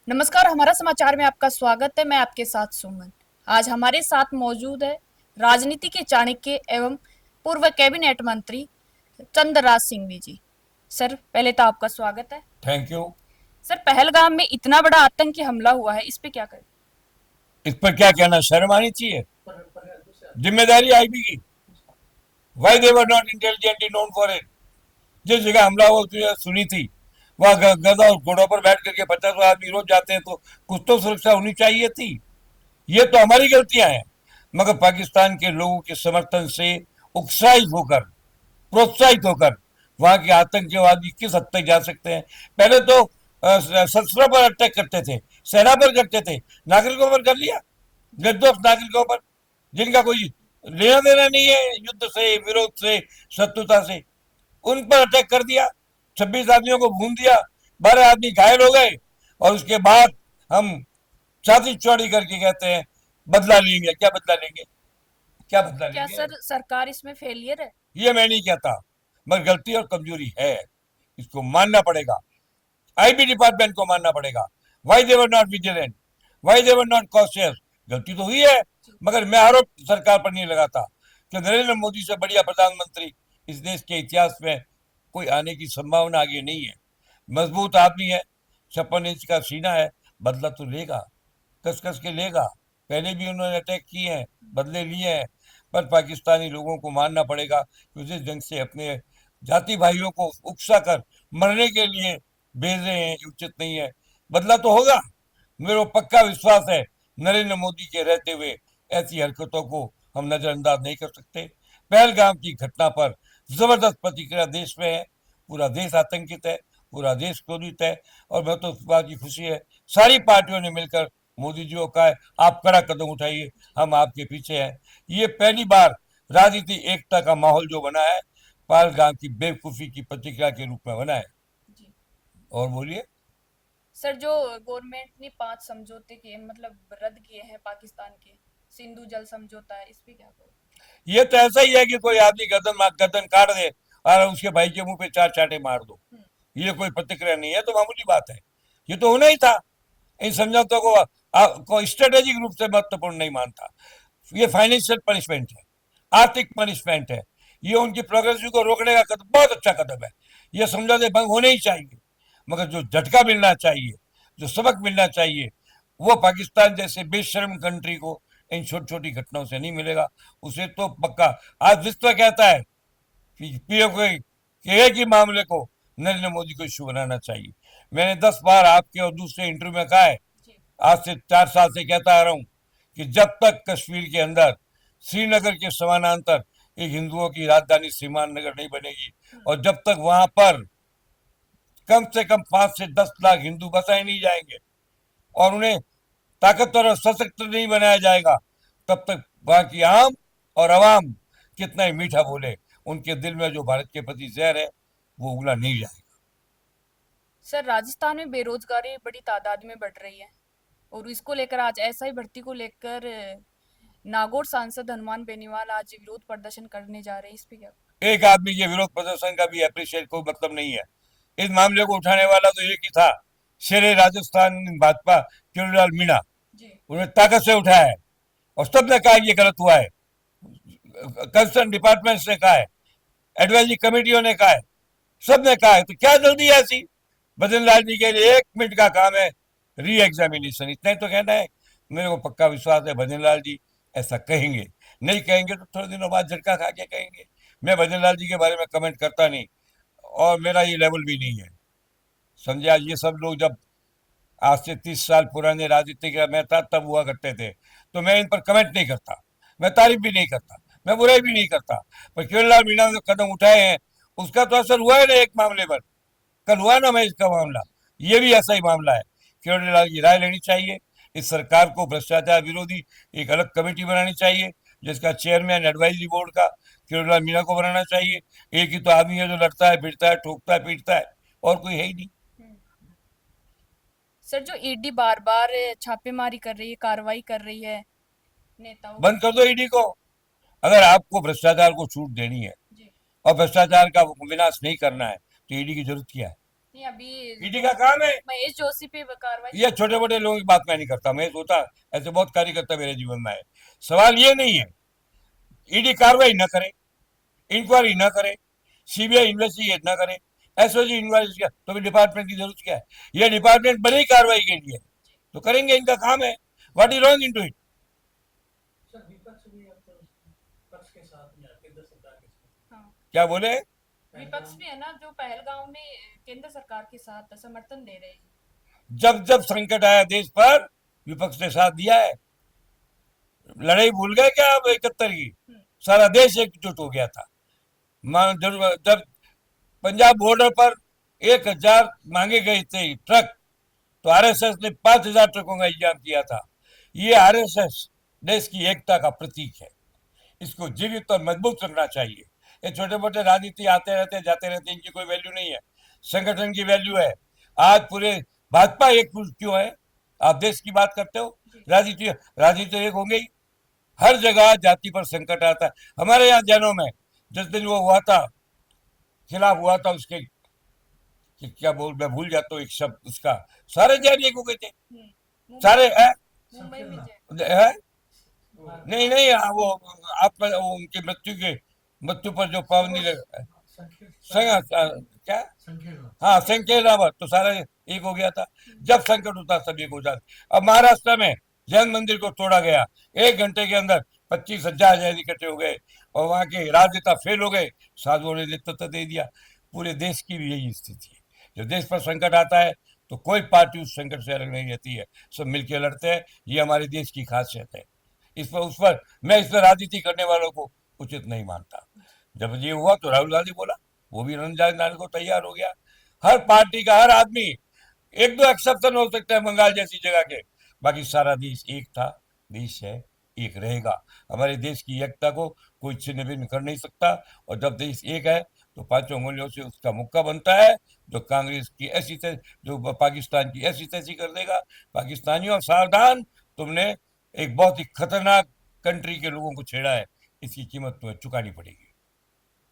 नमस्कार, हमारा समाचार में आपका स्वागत है। मैं आपके साथ सुमन। आज हमारे साथ मौजूद है राजनीति के चाणक्य एवं पूर्व कैबिनेट मंत्री चंद्रराज सिंह जी। सर, पहले तो आपका स्वागत है। Thank you. सर, पहलगाम में इतना बड़ा आतंकी हमला हुआ है, इस पे क्या करें? इस पर क्या कहना, शर्म आनी चाहिए। जिम्मेदारी आईबी की। Why they were not intelligently known for it. जिस जगह हमला हुआ उसकी सुनी थी, वहां गधा और घोड़ों पर बैठ करके 50 आदमी रोज जाते हैं, तो कुछ तो सुरक्षा होनी चाहिए थी। ये तो हमारी गलतियां हैं। मगर पाकिस्तान के लोगों के समर्थन से उत्साहित होकर, प्रोत्साहित होकर वहां के आतंकवादी किस हद तक जा सकते हैं। पहले तो शस्त्रों पर अटैक करते थे, सेना पर करते थे, नागरिकों पर कर लिया। निर्दोष नागरिकों पर, जिनका कोई लेना देना नहीं है युद्ध से, विरोध से, शत्रुता से, उन पर अटैक कर दिया। 26 आदमियों को भून दिया, 12 आदमी घायल हो गए। और उसके बाद हम छाती चौड़ी करके कहते हैं बदला लेंगे। क्या बदला लेंगे? क्या बदला क्या लेंगे? सर सरकार इसमें फेलियर है? ये मैं नहीं कहता, मगर गलती और कमजोरी है, इसको मानना पड़ेगा। आईबी डिपार्टमेंट को मानना पड़ेगा। Why they're not vigilant, why they're not cautious. गलती तो हुई है, मगर मैं आरोप सरकार पर नहीं लगाता कि नरेंद्र मोदी से बढ़िया प्रधानमंत्री इस देश के इतिहास में कोई आने की संभावना आगे नहीं है। मजबूत आदमी है, 56 इंच का सीना है, बदला तो लेगा, कस कस के लेगा। पहले भी उन्होंने अटैक किए हैं, बदले लिए हैं। पर पाकिस्तानी लोगों को मानना पड़ेगा कि उस जंग से अपने जाति भाइयों को उकसा कर मरने के लिए भेज रहे हैं, ये उचित नहीं है। बदला तो होगा। मेरे को पक्का विश्वास है, नरेंद्र मोदी के रहते हुए ऐसी हरकतों को हम नजरअंदाज नहीं कर सकते। पहलगाम की घटना पर जबरदस्त प्रतिक्रिया देश में है। पूरा देश आतंकित है, पूरा देश क्रोधित है। और मैं तो इस बात की खुशी है, सारी पार्टियों ने मिलकर मोदी जी को कहा है आप कड़ा कदम उठाइए, हम आपके पीछे हैं। ये पहली बार राजनीति एकता का माहौल जो बना है, पहलगाम की बेवकूफी की प्रतिक्रिया के रूप में बना है। जी। और बोलिए। सर, जो गवर्नमेंट ने 5 समझौते किए, मतलब रद्द किए हैं पाकिस्तान के, सिंधु जल समझौता है, इस पे क्या करें? ये तो ऐसा ही है कि कोई आदमी गर्दन काट दे और उसके भाई के मुंह पे 4 चाटे मार दो। हम्म। ये कोई प्रतिक्रिया नहीं है, तो मामूली बात है। ये तो होना ही था। इन समझौतों को स्ट्रेटेजिक रूप से महत्वपूर्ण नहीं मानता। ये फाइनेंशियल पनिशमेंट है, आर्थिक पनिशमेंट है। ये उनकी प्रोग्रेस को रोकने का कदम, बहुत अच्छा कदम है। ये समझौते भंग होने ही चाहिए। मगर जो झटका मिलना चाहिए, जो सबक मिलना चाहिए, वो पाकिस्तान जैसे बेशर्म कंट्री को इन छोटी छोटी घटनाओं से नहीं मिलेगा। उसे तो पक्का आज विश्व कहता है कि पीओके के एक ही मामले को नरेंद्र मोदी को इश्यू बनाना चाहिए। मैंने 10 बार आपके और दूसरे इंटरव्यू में कहा है, जी। आज से 4 साल से कहता आ रहा हूं कि जब तक कश्मीर के अंदर श्रीनगर के समानांतर एक हिंदुओं की राजधानी श्रीमान नगर नहीं बनेगी, और जब तक वहां पर कम से कम 5 से 10 लाख हिंदू बसाए नहीं जाएंगे और उन्हें ताकतवर और सशक्त नहीं बनाया जाएगा, तब तक वहां की आम और अवाम कितना ही मीठा बोले, उनके दिल में जो भारत के प्रति जहर है वो उगला नहीं जाएगा। सर, राजस्थान में बेरोजगारी बड़ी तादाद में बढ़ रही है, और इसको लेकर आज एसआई भर्ती को लेकर नागौर सांसद हनुमान बेनीवाल आज विरोध प्रदर्शन करने जा रहे हैं, इस पे क्या? एक आदमी के विरोध प्रदर्शन का भी अप्रिशिएट कोई मतलब नहीं है। इस मामले को उठाने वाला तो एक ही था, शेरे राजस्थान भाजपा चुनीलाल मीणा। जी। उन्होंने ताकत से उठाया है और सबने कहा ये गलत हुआ है। कंसर्न डिपार्टमेंट ने कहा है, एडवाइजरी कमेटियों ने कहा है, सबने कहा है। तो क्या जल्दी है ऐसी? भजन लाल जी के लिए 1 मिनट का काम है, री एग्जामिनेशन, इतना ही तो कहना है। मेरे को पक्का विश्वास है भजन लाल जी ऐसा कहेंगे। नहीं कहेंगे तो थोड़े दिनों बाद झटका खा के कहेंगे। मैं भजन लाल जी के बारे में कमेंट करता नहीं, और मेरा ये लेवल भी नहीं है। समझे? आज ये सब लोग जब आज से 30 साल पुराने राजनीतिक में था तब हुआ करते थे, तो मैं इन पर कमेंट नहीं करता, मैं तारीफ भी नहीं करता, मैं बुराई भी नहीं करता। पर केवललाल मीणा ने कदम उठाए हैं, उसका तो असर हुआ है ना एक मामले पर। कल हुआ ना मैं इसका मामला, ये भी ऐसा ही मामला है। केवललाल की राय लेनी चाहिए। इस सरकार को भ्रष्टाचार विरोधी एक अलग कमेटी बनानी चाहिए, जिसका चेयरमैन एडवाइजरी बोर्ड का केवललाल मीणा को बनाना चाहिए। एक ही तो आदमी है जो लड़ता है, फिरता है, ठोकता है, पीटता है, और कोई है ही नहीं। हम्म। सर, जो ईडी बार बार छापेमारी कर रही है, कार्रवाई कर रही है नेताओं बंद पर। कर दो ईडी को। अगर आपको भ्रष्टाचार को छूट देनी है जी। और भ्रष्टाचार का विनाश नहीं करना है, तो ईडी की जरूरत क्या है? नहीं, अभी ईडी का काम है। महेश जोशी पे कार्रवाई। ये छोटे मोटे लोगों की बात मैं नहीं करता, मैं सोचा ऐसे बहुत कार्यकर्ता मेरे जीवन में है। सवाल ये नहीं है ईडी कार्रवाई न करे, इंक्वायरी न करे, सीबीआई इन्वेस्टिगेट न करे, एसओजी इन्वेस्टिगेट, तो फिर डिपार्टमेंट की जरूरत क्या है? ये डिपार्टमेंट बनी कार्रवाई के लिए, तो करेंगे, इनका काम है। What is wrong in to it? Sir विपक्ष भी अब तो पक्ष के साथ में है, केंद्र सरकार के साथ। हाँ, क्या बोले? विपक्ष भी है ना, जो पहलगांव में केंद्र सरकार के साथ समर्थन दे रहे हैं। जब जब संकट आया देश पर, विपक्ष ने साथ दिया है। लड़ाई भूल गए क्या अब 71 की? सारा देश एकजुट हो गया था। जब पंजाब बॉर्डर पर 1000 मांगे गए थे ट्रक, तो आरएसएस ने 5000 ट्रकों का इंतजाम किया था। ये आरएसएस देश की एकता का प्रतीक है, इसको जीवित और मजबूत रखना चाहिए। ये छोटे मोटे राजनीति आते रहते जाते रहते, इनकी कोई वैल्यू नहीं है। संगठन की वैल्यू है। आज पूरे भाजपा एक क्यों है? आप देश की बात करते हो, राजनीति राजनीति एक हो गई। हर जगह जाति पर संकट आता है। हमारे यहाँ जैनों में जिस दिन वो हुआ था, खिलाफ हुआ था, उसके क्या बोल, मैं भूल जाता हूँ एक शब्द उसका, सारे जैन एक हो गए थे, सारे मुंबई में है? नहीं नहीं, वो आप वो उनकी मृत्यु पर जो पाबंदी क्या, हाँ, संकेत रावत, तो सारा एक हो गया था। जब संकट होता सब एक हो जाता। अब महाराष्ट्र में जैन मंदिर को तोड़ा गया, 1 घंटे के अंदर 25,000 जैन इकट्ठे हो गए और वहां के राजनेता फेल हो गए, साधुओं ने नेतृत्व दे दिया। पूरे देश की भी यही स्थिति है। जब देश पर संकट आता है तो कोई पार्टी उस संकट से अलग नहीं रहती है, सब मिलकर लड़ते हैं। ये हमारे देश की खासियत है। इस पर उस पर मैं इस पर राजनीति करने वालों को उचित नहीं मानता। जब ये हुआ तो राहुल गांधी बोला, वो भी रमजान लाने को तैयार हो गया। हर पार्टी का हर आदमी, एक दो एक्सेप्शन हो सकता है बंगाल जैसी जगह के, बाकी सारा देश एक था, देश है, एक रहेगा। हमारे देश की एकता को कोई छिन्न भिन्न कर नहीं सकता। और जब देश एक है तो पांचों उंगलियों से उसका मुक्का बनता है। जो कांग्रेस की ऐसी जो पाकिस्तान की ऐसी तैसी कर देगा। पाकिस्तानियों सावधान, तुमने एक बहुत ही खतरनाक कंट्री के लोगों को छेड़ा है, इसकी कीमत तुम्हें चुकानी पड़ेगी।